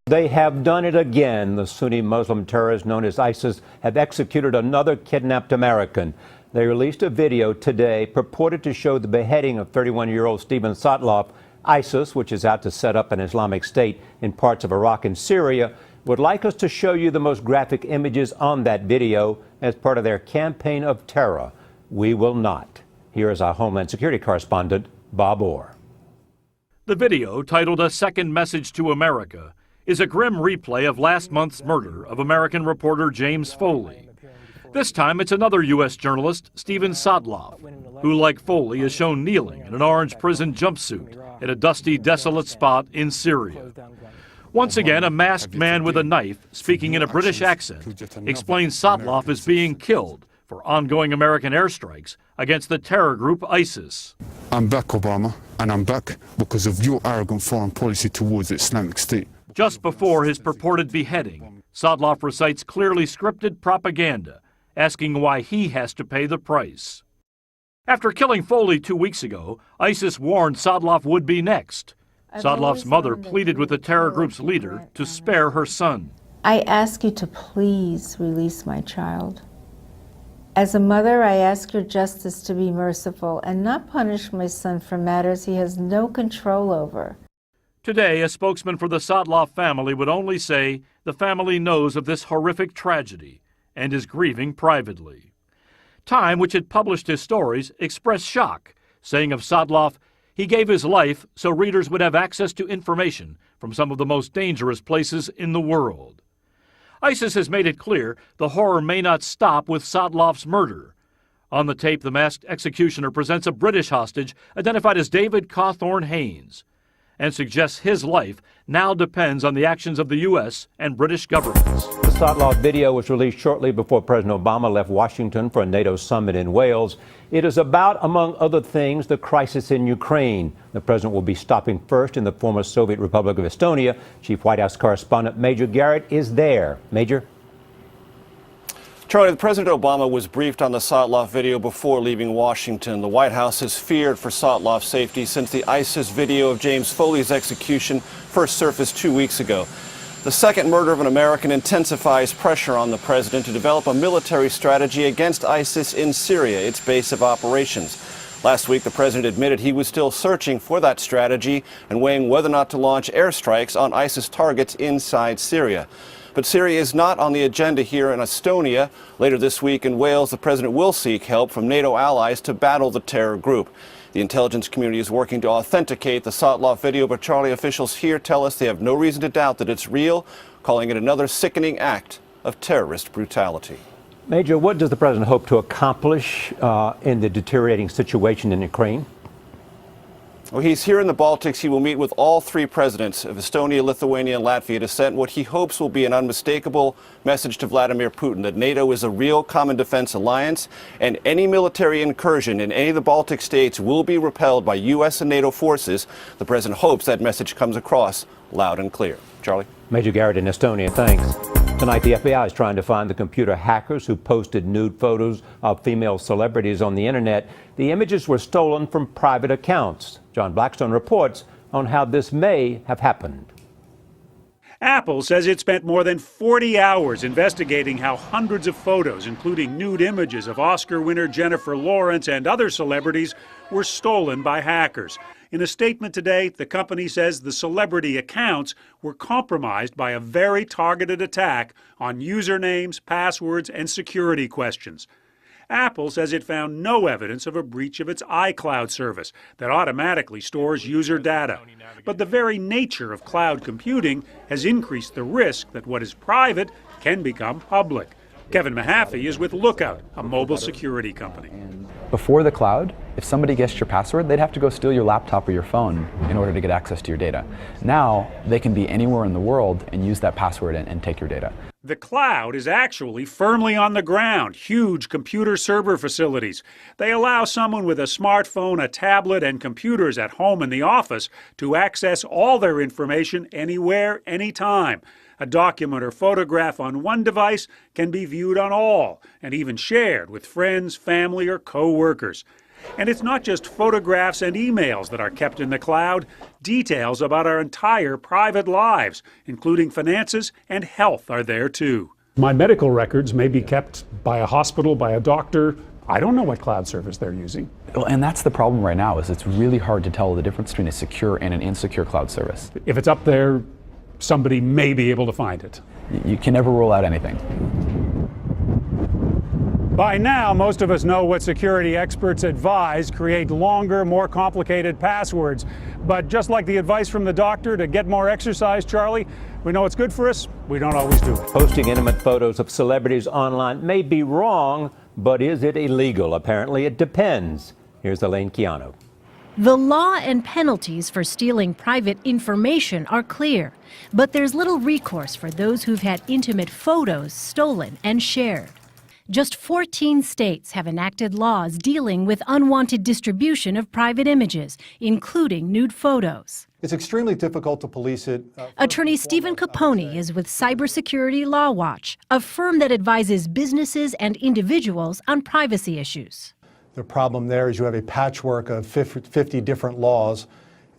They have done it again. The Sunni Muslim terrorists known as ISIS have executed another kidnapped American. They released a video today purported to show the beheading of 31-year-old Steven Sotloff. ISIS, which is out to set up an Islamic State in parts of Iraq and Syria, would like us to show you the most graphic images on that video as part of their campaign of terror. We will not. Here is our Homeland Security correspondent, Bob Orr. The video, titled A Second Message to America, is a grim replay of last month's murder of American reporter James Foley. This time it's another U.S. journalist, Steven Sotloff, who, like Foley, is shown kneeling in an orange prison jumpsuit at a dusty, desolate spot in Syria. Once again, a masked man with a knife, speaking in a British accent, explains Sotloff is being killed for ongoing American airstrikes against the terror group ISIS. I'm back, Obama, and I'm back because of your arrogant foreign policy towards the Islamic State. Just before his purported beheading, Sotloff recites clearly scripted propaganda, asking why he has to pay the price. After killing Foley 2 weeks ago, ISIS warned Sotloff would be next. Sotloff's mother pleaded with the terror group's leader to spare her son. I ask you to please release my child. As a mother, I ask your justice to be merciful and not punish my son for matters he has no control over. Today, a spokesman for the Sotloff family would only say the family knows of this horrific tragedy and is grieving privately. Time, which had published his stories, expressed shock, saying of Sotloff, he gave his life so readers would have access to information from some of the most dangerous places in the world. ISIS has made it clear the horror may not stop with Sotloff's murder. On the tape, the masked executioner presents a British hostage identified as David Cawthorne Haynes, and suggests his life now depends on the actions of the U.S. and British governments. The Sotloff video was released shortly before President Obama left Washington for a NATO summit in Wales. It is about, among other things, the crisis in Ukraine. The president will be stopping first in the former Soviet Republic of Estonia. Chief White House correspondent Major Garrett is there. Major? Charlie, President Obama was briefed on the Sotloff video before leaving Washington. The White House has feared for Sotloff's safety since the ISIS video of James Foley's execution first surfaced 2 weeks ago. The second murder of an American intensifies pressure on the president to develop a military strategy against ISIS in Syria, its base of operations. Last week, the president admitted he was still searching for that strategy and weighing whether or not to launch airstrikes on ISIS targets inside Syria. But Syria is not on the agenda here in Estonia. Later this week in Wales, the president will seek help from NATO allies to battle the terror group. The intelligence community is working to authenticate the Sotloff video, but Charlie, officials here tell us they have no reason to doubt that it's real, calling it another sickening act of terrorist brutality. Major, what does the president hope to accomplish in the deteriorating situation in Ukraine? Well, he's here in the Baltics. He will meet with all three presidents of Estonia, Lithuania, and Latvia to send what he hopes will be an unmistakable message to Vladimir Putin that NATO is a real common defense alliance, and any military incursion in any of the Baltic states will be repelled by U.S. and NATO forces. The president hopes that message comes across loud and clear. Charlie? Major Garrett in Estonia, thanks. Tonight, the FBI is trying to find the computer hackers who posted nude photos of female celebrities on the internet. The images were stolen from private accounts. John Blackstone reports on how this may have happened. Apple says it spent more than 40 hours investigating how hundreds of photos, including nude images of Oscar winner Jennifer Lawrence and other celebrities, were stolen by hackers. In a statement today, the company says the celebrity accounts were compromised by a very targeted attack on usernames, passwords, and security questions. Apple says it found no evidence of a breach of its iCloud service that automatically stores user data. But the very nature of cloud computing has increased the risk that what is private can become public. Kevin Mahaffey is with Lookout, a mobile security company. Before the cloud, if somebody guessed your password, they'd have to go steal your laptop or your phone in order to get access to your data. Now, they can be anywhere in the world and use that password and take your data. The cloud is actually firmly on the ground, huge computer server facilities. They allow someone with a smartphone, a tablet, and computers at home in the office to access all their information anywhere, anytime. A document or photograph on one device can be viewed on all and even shared with friends, family, or co-workers. And it's not just photographs and emails that are kept in the cloud. Details about our entire private lives, including finances and health, are there too. My medical records may be kept by a hospital, by a doctor. I don't know what cloud service they're using. Well, and that's the problem right now, is it's really hard to tell the difference between a secure and an insecure cloud service. If it's up there, somebody may be able to find it. You can never rule out anything. By now, most of us know what security experts advise: create longer, more complicated passwords. But just like the advice from the doctor to get more exercise, Charlie, we know it's good for us, we don't always do it. Posting intimate photos of celebrities online may be wrong, but is it illegal? Apparently, it depends. Here's Elaine Keanu. The law and penalties for stealing private information are clear, but there's little recourse for those who've had intimate photos stolen and shared. Just 14 states have enacted laws dealing with unwanted distribution of private images, including nude photos. It's extremely difficult to police it. Attorney Stephen Capone is with Cybersecurity Law Watch, a firm that advises businesses and individuals on privacy issues. The problem there is you have a patchwork of 50 different laws,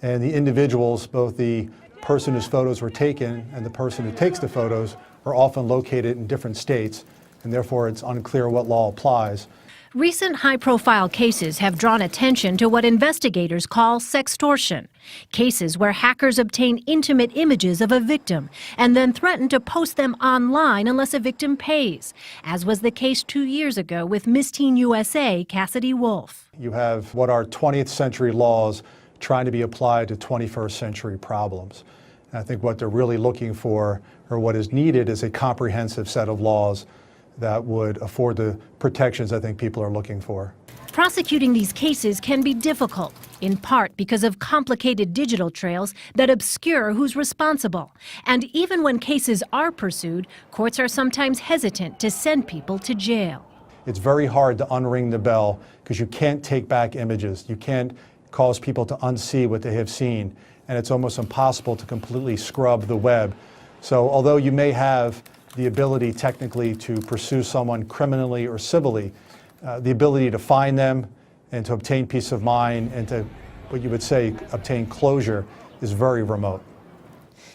and the individuals, both the person whose photos were taken and the person who takes the photos, are often located in different states, and therefore it's unclear what law applies. Recent high-profile cases have drawn attention to what investigators call sextortion, cases where hackers obtain intimate images of a victim and then threaten to post them online unless a victim pays, as was the case 2 years ago with Miss Teen USA Cassidy Wolf. You have what are 20th century laws trying to be applied to 21st century problems. And I think what they're really looking for, or what is needed, is a comprehensive set of laws that would afford the protections I think people are looking for. Prosecuting these cases can be difficult, in part because of complicated digital trails that obscure who's responsible. And even when cases are pursued, courts are sometimes hesitant to send people to jail. It's very hard to unring the bell because you can't take back images. You can't cause people to unsee what they have seen. And it's almost impossible to completely scrub the web. So although you may have the ability technically to pursue someone criminally or civilly, the ability to find them and to obtain peace of mind and to, what you would say, obtain closure is very remote.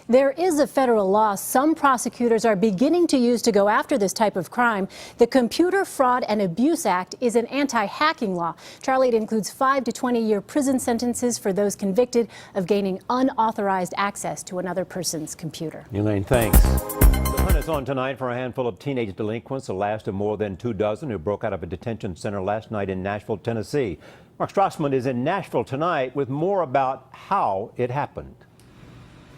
There is a federal law some prosecutors are beginning to use to go after this type of crime. The Computer Fraud and Abuse Act is an anti-hacking law. Charlie, it includes 5 to 20-year prison sentences for those convicted of gaining unauthorized access to another person's computer. Elaine, thanks. The hunt is on tonight for a handful of teenage delinquents, the last of more than 24 who broke out of a detention center last night in Nashville, Tennessee. Mark Strassman is in Nashville tonight with more about how it happened.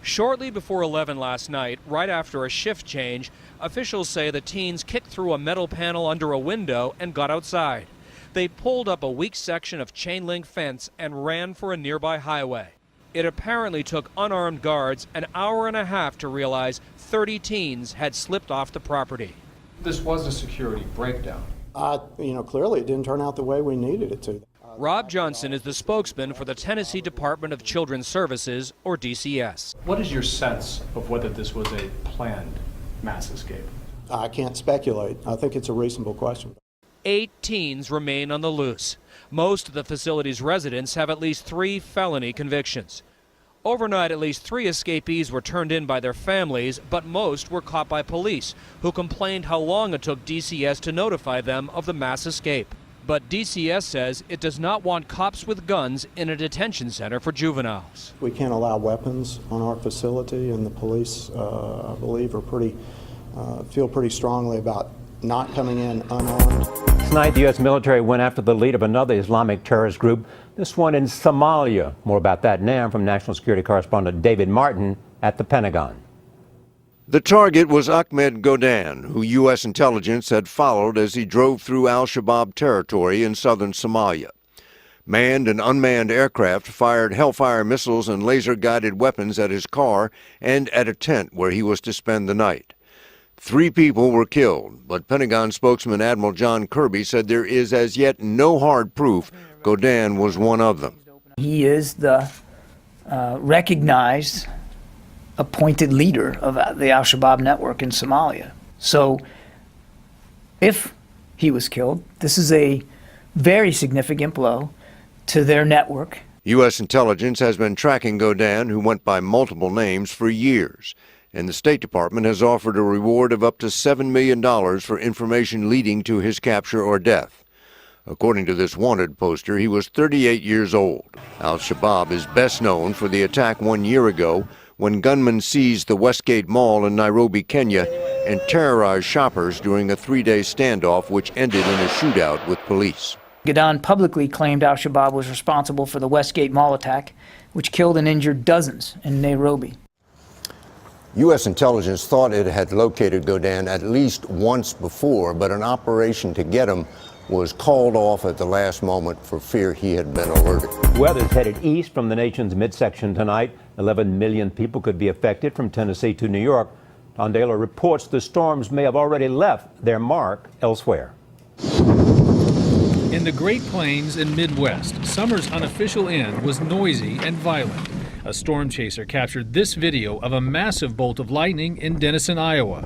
Shortly before 11 last night, right after a shift change, officials say the teens kicked through a metal panel under a window and got outside. They pulled up a weak section of chain link fence and ran for a nearby highway. It apparently took unarmed guards an hour and a half to realize 30 teens had slipped off the property. This was a security breakdown. Clearly it didn't turn out the way we needed it to. Rob Johnson is the spokesman for the Tennessee Department of Children's Services, or DCS. What is your sense of whether this was a planned mass escape? I can't speculate. I think it's a reasonable question. 8 teens remain on the loose. Most of the facility's residents have at least 3 felony convictions. Overnight, at least 3 escapees were turned in by their families, but most were caught by police, who complained how long it took DCS to notify them of the mass escape. But DCS says it does not want cops with guns in a detention center for juveniles. We can't allow weapons on our facility, and the police, I believe, feel pretty strongly about not coming in unarmed. Tonight, the U.S. military went after the lead of another Islamic terrorist group, this one in Somalia. More about that now from National Security Correspondent David Martin at the Pentagon. The target was Ahmed Godan, who U.S. intelligence had followed as he drove through al-Shabaab territory in southern Somalia. Manned and unmanned aircraft fired Hellfire missiles and laser-guided weapons at his car and at a tent where he was to spend the night. 3 people were killed, but Pentagon spokesman Admiral John Kirby said there is as yet no hard proof Godan was one of them. He is the recognized appointed leader of the al-Shabaab network in Somalia. So if he was killed, this is a very significant blow to their network. U.S. intelligence has been tracking Godin, who went by multiple names, for years, and the State Department has offered a reward of up to $7 million for information leading to his capture or death. According to this wanted poster, he was 38 years old. Al-Shabaab is best known for the attack 1 year ago when gunmen seized the Westgate Mall in Nairobi, Kenya, and terrorized shoppers during a 3-day standoff which ended in a shootout with police. Godin publicly claimed al-Shabaab was responsible for the Westgate Mall attack, which killed and injured dozens in Nairobi. U.S. intelligence thought it had located Godin at least once before, but an operation to get him was called off at the last moment for fear he had been alerted. Weather's headed east from the nation's midsection tonight. 11 million people could be affected from Tennessee to New York. Don Dahler reports the storms may have already left their mark elsewhere. In the Great Plains and Midwest, summer's unofficial end was noisy and violent. A storm chaser captured this video of a massive bolt of lightning in Denison, Iowa.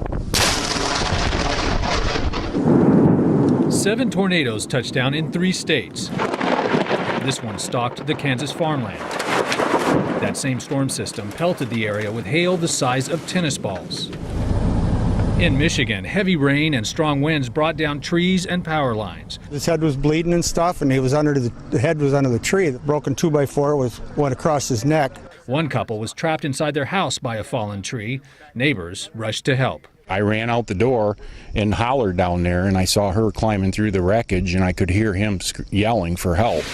7 tornadoes touched down in 3 states. This one stalked the Kansas farmland. That same storm system pelted the area with hail the size of tennis balls. In Michigan, heavy rain and strong winds brought down trees and power lines. His head was bleeding and stuff, and he was under the head was under the tree. The broken 2x4 went across his neck. One couple was trapped inside their house by a fallen tree. Neighbors rushed to help. I ran out the door and hollered down there, and I saw her climbing through the wreckage, and I could hear him yelling for help.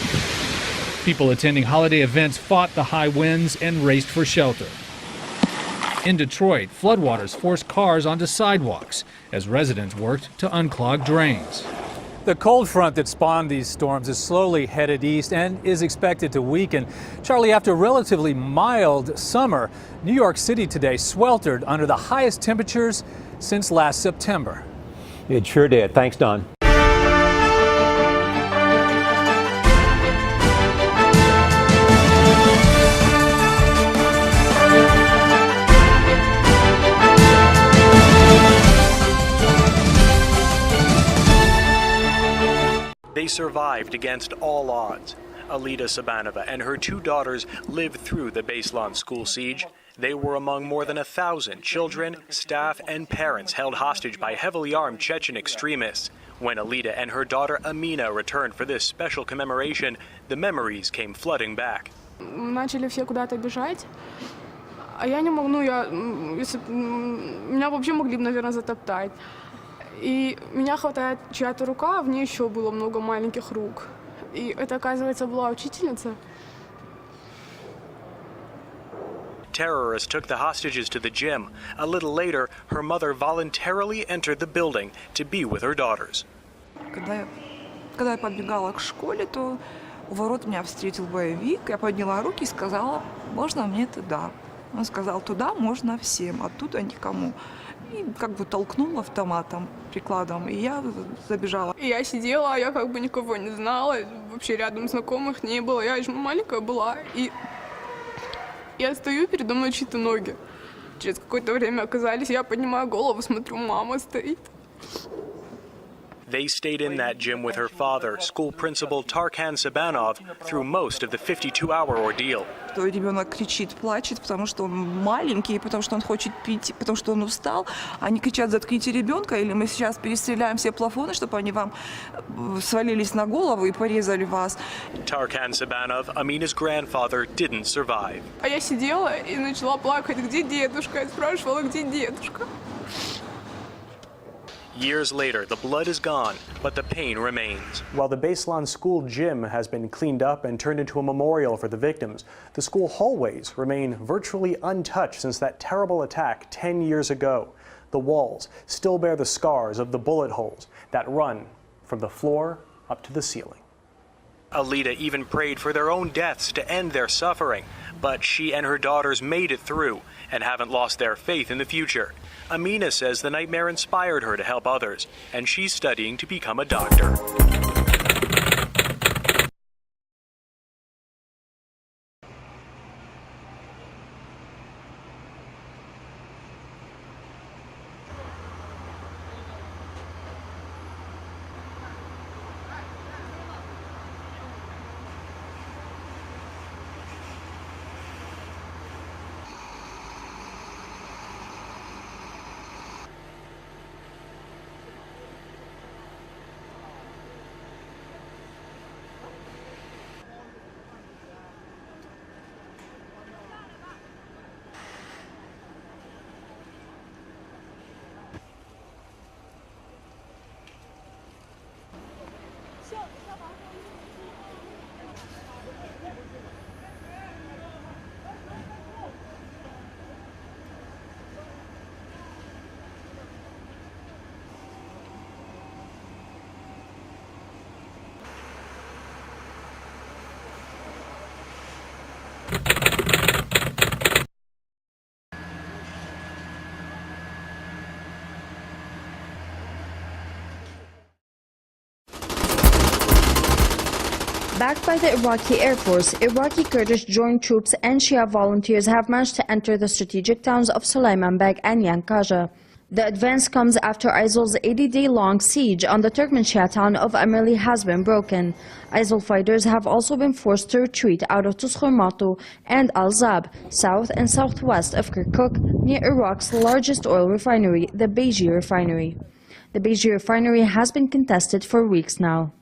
People attending holiday events fought the high winds and raced for shelter. In Detroit, floodwaters forced cars onto sidewalks as residents worked to unclog drains. The cold front that spawned these storms is slowly headed east and is expected to weaken. Charlie, after a relatively mild summer, New York City today sweltered under the highest temperatures since last September. It sure did. Thanks, Don. They survived against all odds. Alida Sabanova and her 2 daughters lived through the Beslan school siege. They were among more than 1,000 children, staff, and parents held hostage by heavily armed Chechen extremists. When Alida and her daughter Amina returned for this special commemoration, the memories came flooding back. Начали все куда-то бежать, а я не могу, меня вообще могли бы, наверное, затоптать. И меня хватает чья-то рука, а в ней еще было много маленьких рук. И это, оказывается, была учительница. Terrorists took the hostages to the gym. A little later, her mother voluntarily entered the building to be with her daughters. Когда я подбегала к школе, то у ворот меня встретил боевик. Я подняла руки и сказала, можно мне туда. Он сказал, туда можно всем, оттуда никому. И как бы толкнул автоматом, прикладом, и я забежала. И я сидела, я как бы никого не знала, вообще рядом знакомых не было. Я еще маленькая была, и я стою, передо мной чьи-то ноги. Через какое-то время оказались, я поднимаю голову, смотрю, мама стоит. They stayed in that gym with her father, school principal Tarkan Sabanov, through most of the 52-hour ordeal. Ребенок кричит, плачет, потому что он маленький, потому что он хочет пить, потому что он устал. Они кричат, заткните ребенка, или мы сейчас перестреляем все плафоны, чтобы они вам свалились на голову и порезали вас. Tarkan Sabanov, Amina's grandfather, didn't survive. А я сидела и начала плакать, где дедушка? Я спрашивала, где дедушка? Years later, the blood is gone, but the pain remains. While the Beslan school gym has been cleaned up and turned into a memorial for the victims, the school hallways remain virtually untouched since that terrible attack 10 years ago. The walls still bear the scars of the bullet holes that run from the floor up to the ceiling. Alida even prayed for their own deaths to end their suffering, but she and her daughters made it through and haven't lost their faith in the future. Amina says the nightmare inspired her to help others, and she's studying to become a doctor. Backed by the Iraqi Air Force, Iraqi Kurdish joint troops and Shia volunteers have managed to enter the strategic towns of Sulaymanbeg and Yankaja. The advance comes after ISIL's 80-day-long siege on the Turkmen Shia town of Amirli has been broken. ISIL fighters have also been forced to retreat out of Tuskhurmatu and Al-Zab, south and southwest of Kirkuk, near Iraq's largest oil refinery, the Beji refinery. The Beji refinery has been contested for weeks now.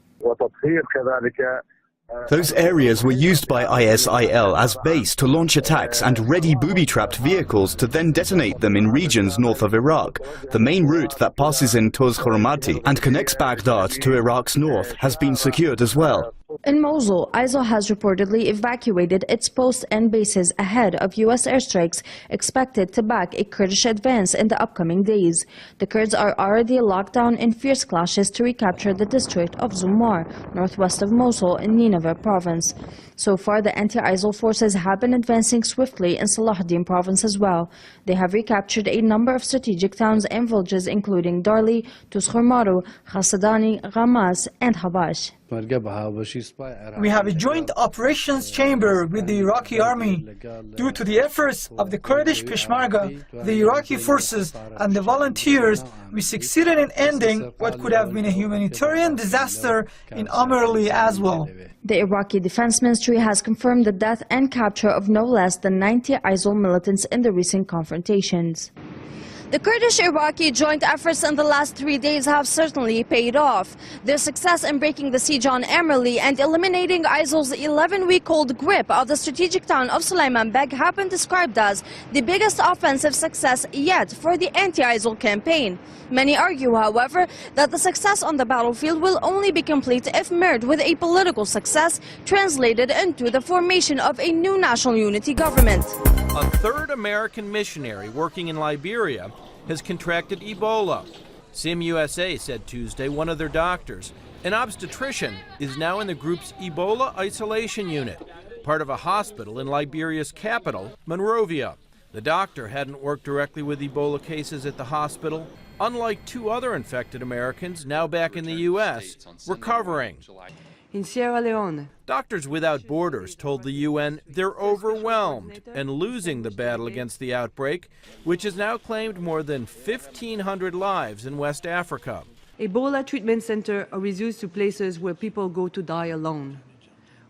Those areas were used by ISIL as base to launch attacks and ready booby-trapped vehicles to then detonate them in regions north of Iraq. The main route that passes in Tuskhurmati and connects Baghdad to Iraq's north has been secured as well. In Mosul, ISIL has reportedly evacuated its posts and bases ahead of U.S. airstrikes expected to back a Kurdish advance in the upcoming days. The Kurds are already locked down in fierce clashes to recapture the district of Zumar, northwest of Mosul in Nineveh province. So far, the anti-ISIL forces have been advancing swiftly in Salahuddin province as well. They have recaptured a number of strategic towns and villages including Darli, Tuskhurmatu, Ghasadani, Ghamas and Habash. We have a joint operations chamber with the Iraqi army. Due to the efforts of the Kurdish Peshmerga, the Iraqi forces and the volunteers, we succeeded in ending what could have been a humanitarian disaster in Amirli as well. The Iraqi Defense Ministry has confirmed the death and capture of no less than 90 ISIL militants in the recent confrontations. The Kurdish-Iraqi joint efforts in the last 3 days have certainly paid off. Their success in breaking the siege on Amirli and eliminating ISIL's 11-week-old grip of the strategic town of Sulaymanbeg have been described as the biggest offensive success yet for the anti-ISIL campaign. Many argue, however, that the success on the battlefield will only be complete if mirrored with a political success translated into the formation of a new national unity government. A third American missionary working in Liberia has contracted Ebola. SIM USA said Tuesday one of their doctors, an obstetrician, is now in the group's Ebola isolation unit, part of a hospital in Liberia's capital, Monrovia. The doctor hadn't worked directly with Ebola cases at the hospital, unlike 2 other infected Americans now back in the U.S., recovering. In Sierra Leone, Doctors Without Borders told the UN they're overwhelmed and losing the battle against the outbreak, which has now claimed more than 1,500 lives in West Africa. Ebola treatment centers are reduced to places where people go to die alone,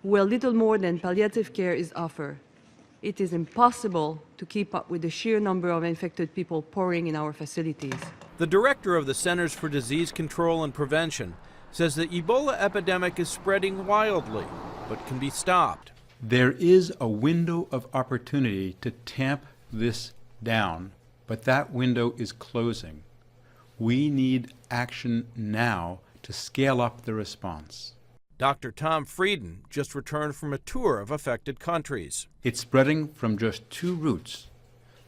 where little more than palliative care is offered. It is impossible to keep up with the sheer number of infected people pouring in our facilities. The director of the Centers for Disease Control and Prevention says the Ebola epidemic is spreading wildly, but can be stopped. There is a window of opportunity to tamp this down, but that window is closing. We need action now to scale up the response. Dr. Tom Frieden just returned from a tour of affected countries. It's spreading from just 2 routes: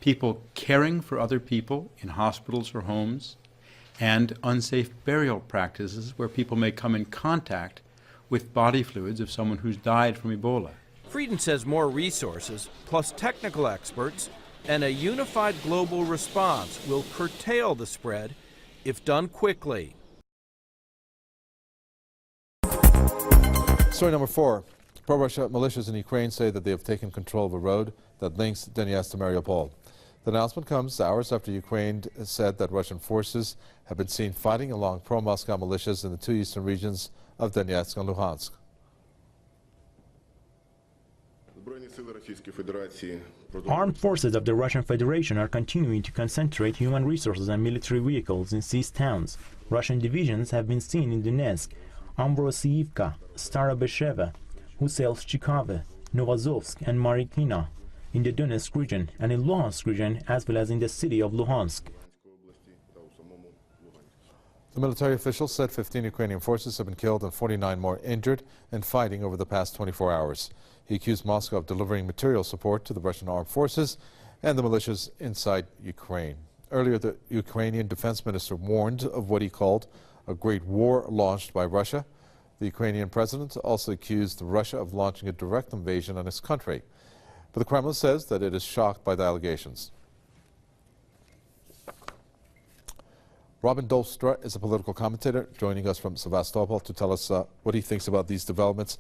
people caring for other people in hospitals or homes, and unsafe burial practices where people may come in contact with body fluids of someone who's died from Ebola. Frieden says more resources, plus technical experts, and a unified global response will curtail the spread if done quickly. Story number 4. Pro-Russia militias in Ukraine say that they have taken control of a road that links Donetsk to Mariupol. The announcement comes hours after Ukraine said that Russian forces have been seen fighting along pro-Moscow militias in the 2 eastern regions of Donetsk and Luhansk. Armed forces of the Russian Federation are continuing to concentrate human resources and military vehicles in seized towns. Russian divisions have been seen in Donetsk, Ambrosiyivka, Starobesheva, Huselchikave, Novazovsk and Marikina, in the Donetsk region, and in Luhansk region, as well as in the city of Luhansk. The military officials said 15 Ukrainian forces have been killed and 49 more injured in fighting over the past 24 hours. He accused Moscow of delivering material support to the Russian armed forces and the militias inside Ukraine. Earlier, the Ukrainian defense minister warned of what he called a great war launched by Russia. The Ukrainian president also accused Russia of launching a direct invasion on his country. But the Kremlin says that it is shocked by the allegations. Robin Dolstra is a political commentator joining us from Sevastopol to tell us what he thinks about these developments.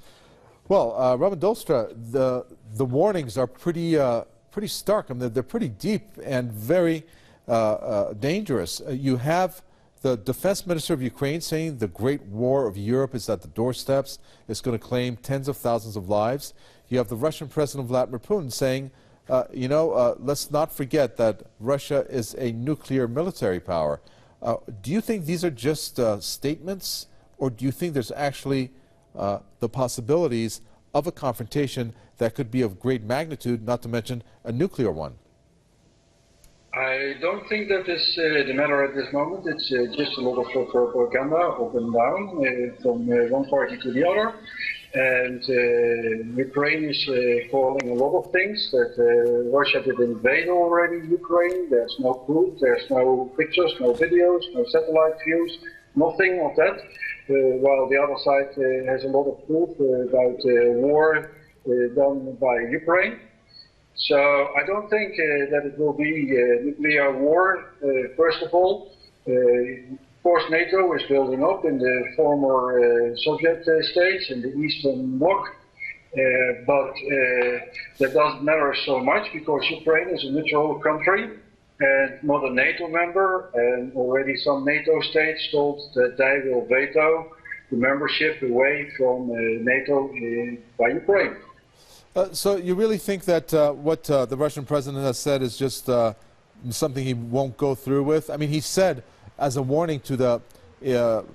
Well, Robin Dolstra, the warnings are pretty stark. I mean, they're pretty deep and very dangerous. You have the defense minister of Ukraine saying the Great War of Europe is at the doorsteps. It's going to claim tens of thousands of lives. You have the Russian President Vladimir Putin saying, let's not forget that Russia is a nuclear military power. Do you think these are just statements, or do you think there's actually the possibilities of a confrontation that could be of great magnitude, not to mention a nuclear one? I don't think that is the matter at this moment. It's just a lot of propaganda up and down from one party to the other. And Ukraine is calling a lot of things, that Russia did invade already Ukraine. There's no proof, there's no pictures, no videos, no satellite views, nothing of that. While the other side has a lot of proof about war done by Ukraine. So I don't think that it will be a nuclear war, first of all. Of course, NATO is building up in the former Soviet states in the Eastern Bloc, but that doesn't matter so much because Ukraine is a neutral country and not a NATO member, and already some NATO states told that they will veto the membership away from NATO by Ukraine. So you really think that what the Russian president has said is just something he won't go through with? I mean, he said, as a warning to the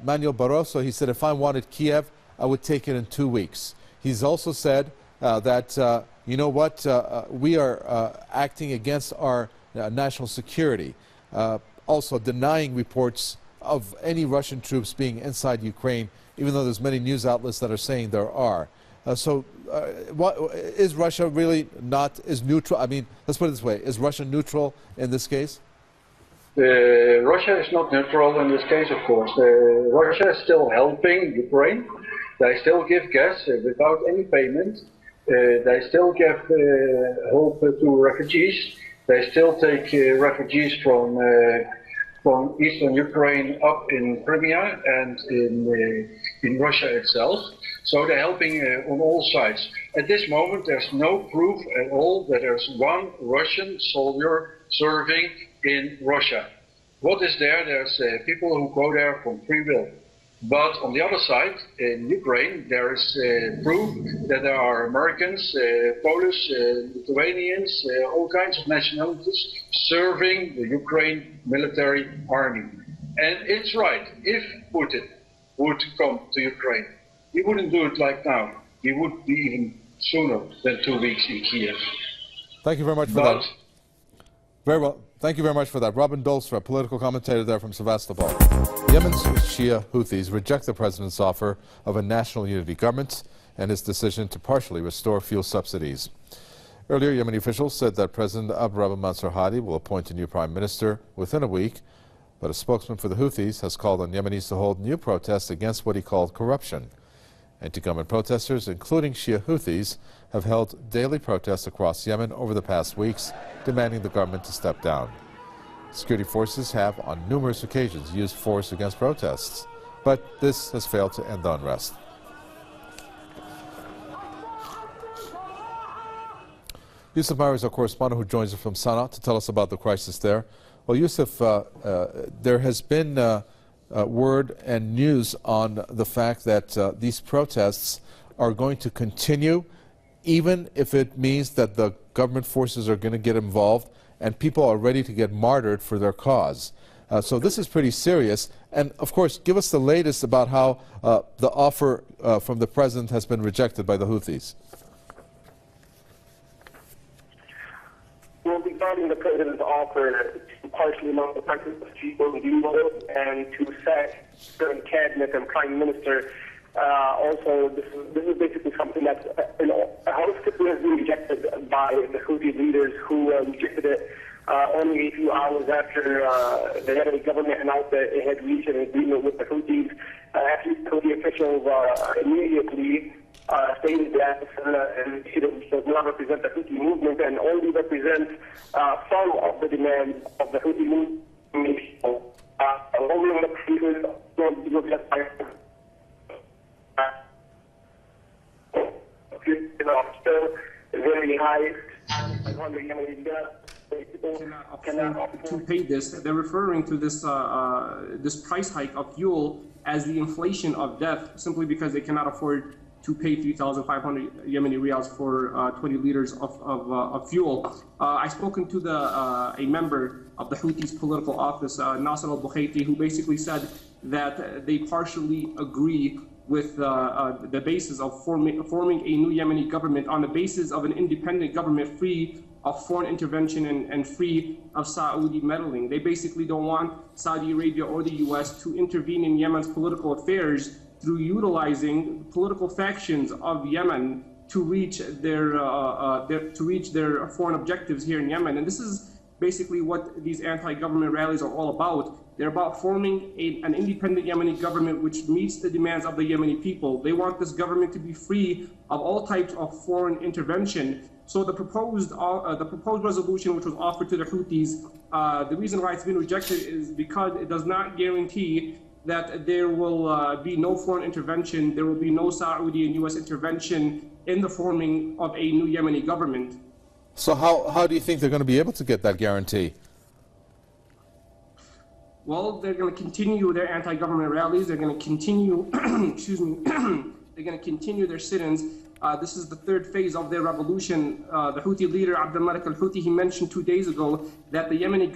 Manuel Barroso, he said, if I wanted Kiev, I would take it in 2 weeks. He's also said that, you know what, we are acting against our national security, also denying reports of any Russian troops being inside Ukraine, even though there's many news outlets that are saying there are. What, is Russia really not, is neutral? I mean, let's put it this way, is Russia neutral in this case? Russia is not neutral in this case, of course. Russia is still helping Ukraine. They still give gas without any payment. They still give help to refugees. They still take refugees from eastern Ukraine up in Crimea and in Russia itself. So they're helping on all sides. At this moment, there's no proof at all that there's one Russian soldier serving in Russia. What is there? There's people who go there from free will. But on the other side, in Ukraine, there is proof that there are Americans, Polish, Lithuanians, all kinds of nationalities serving the Ukraine military army. And it's right, if Putin would come to Ukraine, he wouldn't do it like now. He would be even sooner than 2 weeks in Kiev. Thank you very much for that. Very well. Thank you very much for that. Robin Dolstra, political commentator there from Sevastopol. Yemen's Shia Houthis reject the president's offer of a national unity government and his decision to partially restore fuel subsidies. Earlier, Yemeni officials said that President Abdurrahman Mansur Hadi will appoint a new prime minister within a week, but a spokesman for the Houthis has called on Yemenis to hold new protests against what he called corruption. Anti-government protesters, including Shia Houthis, have held daily protests across Yemen over the past weeks, demanding the government to step down. Security forces have, on numerous occasions, used force against protests, but this has failed to end the unrest. Yusuf Mari is our correspondent who joins us from Sana'a to tell us about the crisis there. Well, Yusuf, there has been word and news on the fact that these protests are going to continue, even if it means that the government forces are going to get involved and people are ready to get martyred for their cause. So this is pretty serious. And of course, give us the latest about how the offer from the president has been rejected by the Houthis. Well, regarding the president's offer to partially among the practice of people and to sack certain cabinet and prime minister, also this is basically something that housekeeping has been rejected by the Houthi leaders, who rejected it only a few hours after the head of the government announced that it had reached an agreement with the Houthis. Actually, Houthi officials immediately stated that it does not represent the Houthi movement and only represents some of the demands of the Houthi movement. afford to pay this. They're referring to this this price hike of fuel as the inflation of death, simply because they cannot afford to pay 3,500 Yemeni riyals for 20 liters of fuel. I've spoken to a member of the Houthis political office, Nasser al-Bukhaiti, who basically said that they partially agree with the basis of forming a new Yemeni government on the basis of an independent government free of foreign intervention and free of Saudi meddling. They basically don't want Saudi Arabia or the U.S. to intervene in Yemen's political affairs through utilizing political factions of Yemen to reach their foreign objectives here in Yemen. And this is basically what these anti-government rallies are all about. They're about forming an independent Yemeni government which meets the demands of the Yemeni people. They want this government to be free of all types of foreign intervention. So the proposed resolution which was offered to the Houthis, the reason why it's been rejected is because it does not guarantee that there will be no foreign intervention, there will be no Saudi and U.S. intervention in the forming of a new Yemeni government. So how do you think they're going to be able to get that guarantee? Well, they're going to continue their anti-government rallies. They're going to continue, excuse me, they're going to continue their sit-ins. This is the third phase of their revolution. The Houthi leader, Abdel Malik al-Houthi, he mentioned 2 days ago that the Yemeni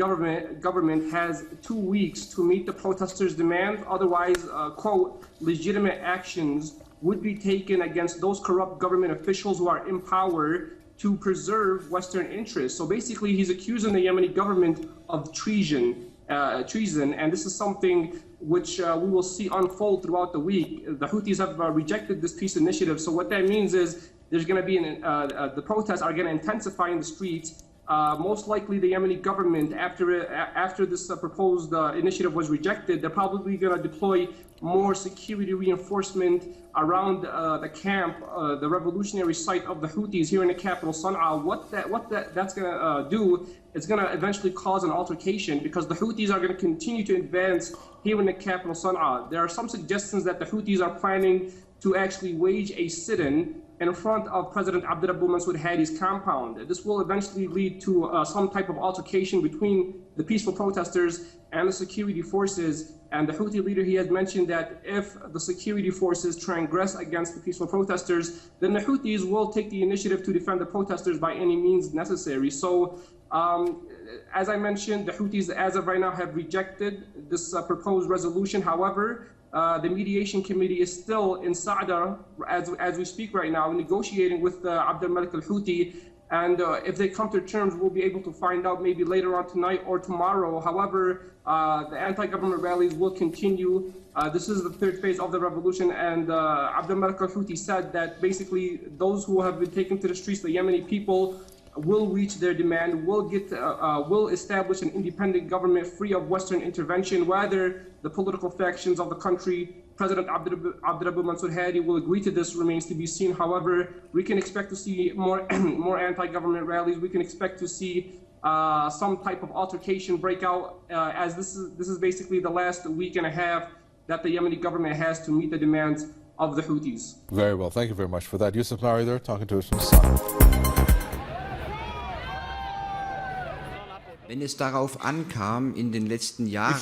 government has 2 weeks to meet the protesters' demands. Otherwise, quote, legitimate actions would be taken against those corrupt government officials who are in power to preserve Western interests. So basically, he's accusing the Yemeni government of treason, and this is something which we will see unfold throughout the week. The Houthis have rejected this peace initiative, so what that means is there's going to be the protests are going to intensify in the streets. Most likely the Yemeni government, after this proposed initiative was rejected, they're probably going to deploy more security reinforcement around the camp, the revolutionary site of the Houthis here in the capital, Sana'a. What that's going to do, it's going to eventually cause an altercation because the Houthis are going to continue to advance here in the capital, Sana'a. There are some suggestions that the Houthis are planning to actually wage a sit-in in front of President Abdurrabbu Mansour Hadi's compound. This will eventually lead to some type of altercation between the peaceful protesters and the security forces. And the Houthi leader, he has mentioned that if the security forces transgress against the peaceful protesters, then the Houthis will take the initiative to defend the protesters by any means necessary. So, as I mentioned, the Houthis, as of right now, have rejected this proposed resolution. However, the mediation committee is still in Sa'da as we speak right now, negotiating with Abdel Malik al-Houthi. And if they come to terms, we'll be able to find out maybe later on tonight or tomorrow. However, the anti-government rallies will continue. This is the third phase of the revolution. And Abdel Malik al-Houthi said that basically those who have been taken to the streets, the Yemeni people, will reach their demand, will establish an independent government free of Western intervention. Whether the political factions of the country, President Abdurrabbu Mansour Hadi, will agree to this remains to be seen. However, we can expect to see more anti-government rallies. We can expect to see some type of altercation break out, as this is basically the last week and a half that the Yemeni government has to meet the demands of the Houthis. Very well. Thank you very much for that. Yusuf Mari there talking to us from Sana'a. If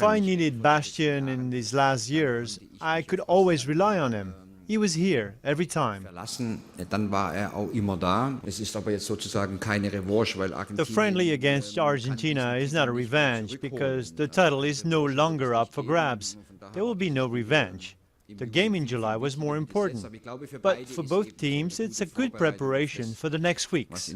I needed Bastian in these last years, I could always rely on him. He was here every time. The friendly against Argentina is not a revenge because the title is no longer up for grabs. There will be no revenge. The game in July was more important, but for both teams it's a good preparation for the next weeks.